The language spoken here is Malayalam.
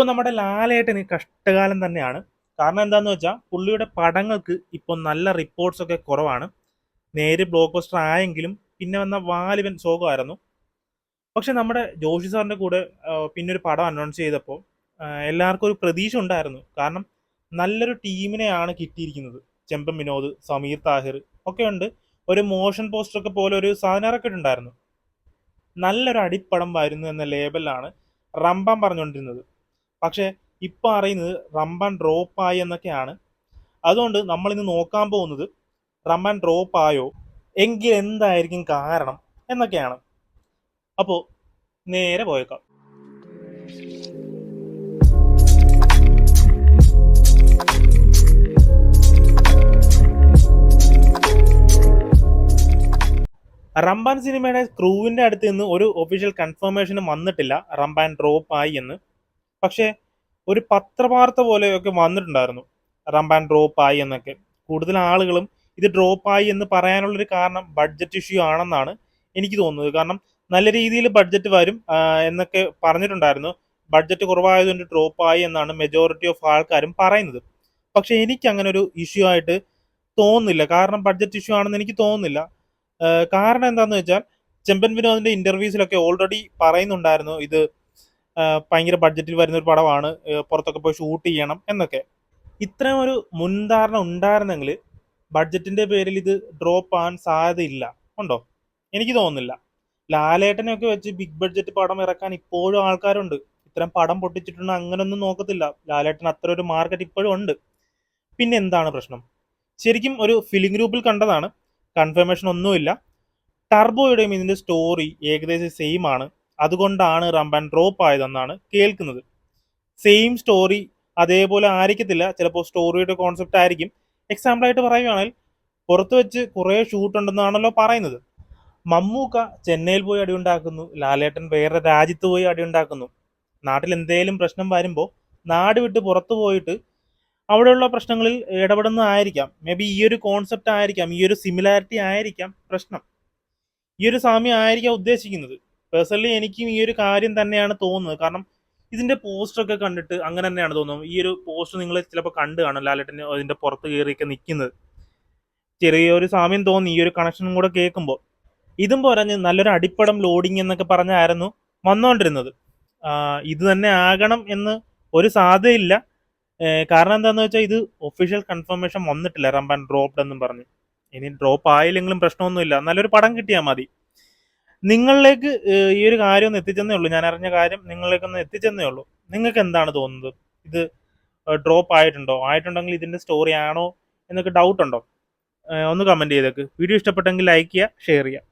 ഇപ്പൊ നമ്മുടെ ലാലേട്ടന് കഷ്ടകാലം തന്നെയാണ്. കാരണം എന്താന്ന് വെച്ചാൽ പുള്ളിയുടെ പടങ്ങൾക്ക് ഇപ്പൊ നല്ല റിപ്പോർട്ട്സ് ഒക്കെ കുറവാണ്. നേര് ബ്ലോക്ക് ബസ്റ്റർ ആയെങ്കിലും പിന്നെ വന്ന വാലിബൻ സോകമായിരുന്നു. പക്ഷെ നമ്മുടെ ജോഷി സാറിന്റെ കൂടെ പിന്നെ ഒരു പടം അനൗൺസ് ചെയ്തപ്പോൾ എല്ലാവർക്കും ഒരു പ്രതീക്ഷ ഉണ്ടായിരുന്നു. കാരണം നല്ലൊരു ടീമിനെയാണ് കിട്ടിയിരിക്കുന്നത്. ചെമ്പൻ വിനോദ്, സമീർ താഹിർ ഒക്കെ ഉണ്ട്. ഒരു മോഷൻ പോസ്റ്റർ ഒക്കെ പോലെ ഒരു സാധനം ഇറക്കിയിട്ടുണ്ടായിരുന്നു. നല്ലൊരു അടിപ്പടം വരുന്നു എന്ന ലേബലിലാണ് റംബാൻ പറഞ്ഞുകൊണ്ടിരുന്നത്. പക്ഷെ ഇപ്പൊ അറിയുന്നത് റംബാൻ ഡ്രോപ്പായി എന്നൊക്കെയാണ്. അതുകൊണ്ട് നമ്മൾ ഇന്ന് നോക്കാൻ പോകുന്നത് റംബാൻ ഡ്രോപ്പ് ആയോ, എങ്കിൽ എന്തായിരിക്കും കാരണം എന്നൊക്കെയാണ്. അപ്പോൾ നേരെ പോയേക്കാം. റംബാൻ സിനിമയുടെ ക്രൂവിന്റെ അടുത്ത് നിന്ന് ഒരു ഒഫീഷ്യൽ കൺഫർമേഷനും വന്നിട്ടില്ല റംബാൻ ഡ്രോപ്പ് ആയി എന്ന്. പക്ഷേ ഒരു പത്രവാർത്ത പോലെയൊക്കെ വന്നിട്ടുണ്ടായിരുന്നു റംബാൻ ഡ്രോപ്പ് ആയി എന്നൊക്കെ. കൂടുതൽ ആളുകളും ഇത് ഡ്രോപ്പ് ആയി എന്ന് പറയാനുള്ളൊരു കാരണം ബഡ്ജറ്റ് ഇഷ്യൂ ആണെന്നാണ് എനിക്ക് തോന്നുന്നത്. കാരണം നല്ല രീതിയിൽ ബഡ്ജറ്റ് വരും എന്നൊക്കെ പറഞ്ഞിട്ടുണ്ടായിരുന്നു. ബഡ്ജറ്റ് കുറവായതുകൊണ്ട് ഡ്രോപ്പ് ആയി എന്നാണ് മെജോറിറ്റി ഓഫ് ആൾക്കാരും പറയുന്നത്. പക്ഷെ എനിക്ക് അങ്ങനെ ഒരു ഇഷ്യൂ ആയിട്ട് തോന്നുന്നില്ല. കാരണം ബഡ്ജറ്റ് ഇഷ്യൂ ആണെന്ന് എനിക്ക് തോന്നുന്നില്ല. കാരണം എന്താണെന്ന് വെച്ചാൽ ചെമ്പൻ വിനോദിന്റെ ഇന്റർവ്യൂസിലൊക്കെ ഓൾറെഡി പറയുന്നുണ്ടായിരുന്നു ഇത് ഭയങ്കര ബഡ്ജറ്റിൽ വരുന്ന ഒരു പടമാണ്, പുറത്തൊക്കെ പോയി ഷൂട്ട് ചെയ്യണം എന്നൊക്കെ. ഇത്രയും ഒരു മുൻധാരണ ഉണ്ടായിരുന്നെങ്കിൽ ബഡ്ജറ്റിന്റെ പേരിൽ ഇത് ഡ്രോപ്പ് ആവാൻ സാധ്യതയില്ല. ഉണ്ടോ? എനിക്ക് തോന്നുന്നില്ല. ലാലേട്ടനെയൊക്കെ വെച്ച് ബിഗ് ബഡ്ജറ്റ് പടം ഇറക്കാൻ ഇപ്പോഴും ആൾക്കാരുണ്ട്. ഇത്തരം പടം പൊട്ടിച്ചിട്ടുണ്ടെങ്കിൽ അങ്ങനൊന്നും നോക്കത്തില്ല. ലാലേട്ടൻ അത്ര ഒരു മാർക്കറ്റ് ഇപ്പോഴും ഉണ്ട്. പിന്നെ എന്താണ് പ്രശ്നം? ശരിക്കും ഒരു ഫിലിം ഗ്രൂപ്പിൽ കണ്ടതാണ്, കൺഫർമേഷൻ ഒന്നുമില്ല. ടർബോയുടെയും ഇതിന്റെ സ്റ്റോറി ഏകദേശം സെയിം ആണ്. അതുകൊണ്ടാണ് റംബാൻ ഡ്രോപ്പ് ആയതെന്നാണ് കേൾക്കുന്നത്. സെയിം സ്റ്റോറി അതേപോലെ ആയിരിക്കത്തില്ല, ചിലപ്പോൾ സ്റ്റോറിയുടെ കോൺസെപ്റ്റ് ആയിരിക്കും. എക്സാമ്പിൾ ആയിട്ട് പറയുകയാണെങ്കിൽ പുറത്ത് വെച്ച് കുറേ ഷൂട്ട് ഉണ്ടെന്നാണല്ലോ പറയുന്നത്. മമ്മൂക്ക ചെന്നൈയിൽ പോയി അടിയുണ്ടാക്കുന്നു, ലാലേട്ടൻ വേറെ രാജ്യത്ത് പോയി അടിയുണ്ടാക്കുന്നു. നാട്ടിൽ എന്തെങ്കിലും പ്രശ്നം വരുമ്പോൾ നാട് വിട്ട് പുറത്തു പോയിട്ട് അവിടെയുള്ള പ്രശ്നങ്ങളിൽ ഇടപെടുന്നതായിരിക്കാം. മേ ബി ഈ ഒരു കോൺസെപ്റ്റ് ആയിരിക്കാം, ഈ ഒരു സിമിലാരിറ്റി ആയിരിക്കാം പ്രശ്നം. ഈ ഒരു സാമ്യം ആയിരിക്കാം ഉദ്ദേശിക്കുന്നത്. പേഴ്സണലി എനിക്കും ഈ ഒരു കാര്യം തന്നെയാണ് തോന്നുന്നത്. കാരണം ഇതിന്റെ പോസ്റ്റർ ഒക്കെ കണ്ടിട്ട് അങ്ങനെ തന്നെയാണ് തോന്നുന്നത്. ഈ ഒരു പോസ്റ്റർ നിങ്ങൾ ചിലപ്പോൾ കണ്ടു കാണും, ലാലേട്ടൻ അതിന്റെ പുറത്ത് കയറിയൊക്കെ നിൽക്കുന്നത്. ചെറിയൊരു സാമ്യം തോന്നി ഈ ഒരു കണക്ഷനും കൂടെ കേൾക്കുമ്പോൾ. ഇതും പറഞ്ഞ് നല്ലൊരു അടിപ്പടം ലോഡിങ് എന്നൊക്കെ പറഞ്ഞായിരുന്നു വന്നുകൊണ്ടിരുന്നത്. ഇത് തന്നെ ആകണം എന്ന് ഒരു സാധ്യതയില്ല. കാരണം എന്താന്ന് വെച്ചാൽ ഇത് ഒഫീഷ്യൽ കൺഫർമേഷൻ വന്നിട്ടില്ല റംബാൻ ഡ്രോപ്ഡ് എന്നും പറഞ്ഞു. ഇനി ഡ്രോപ്പ് ആയില്ലെങ്കിലും പ്രശ്നമൊന്നുമില്ല, നല്ലൊരു പടം കിട്ടിയാൽ മതി. നിങ്ങളിലേക്ക് ഈ ഒരു കാര്യം ഒന്ന് എത്തിച്ചെന്നേ ഉള്ളൂ, ഞാൻ അറിഞ്ഞ കാര്യം നിങ്ങളിലേക്കൊന്ന് എത്തിച്ചെന്നേ ഉള്ളൂ. നിങ്ങൾക്ക് എന്താണ് തോന്നുന്നത്? ഇത് ഡ്രോപ്പ് ആയിട്ടുണ്ടോ? ആയിട്ടുണ്ടെങ്കിൽ ഇതിന്റെ സ്റ്റോറി ആണോ എന്നൊക്കെ ഡൗട്ട് ഉണ്ടോ? ഒന്ന് കമന്റ് ചെയ്തേക്ക്. വീഡിയോ ഇഷ്ടപ്പെട്ടെങ്കിൽ ലൈക്ക് ചെയ്യുക, ഷെയർ ചെയ്യുക.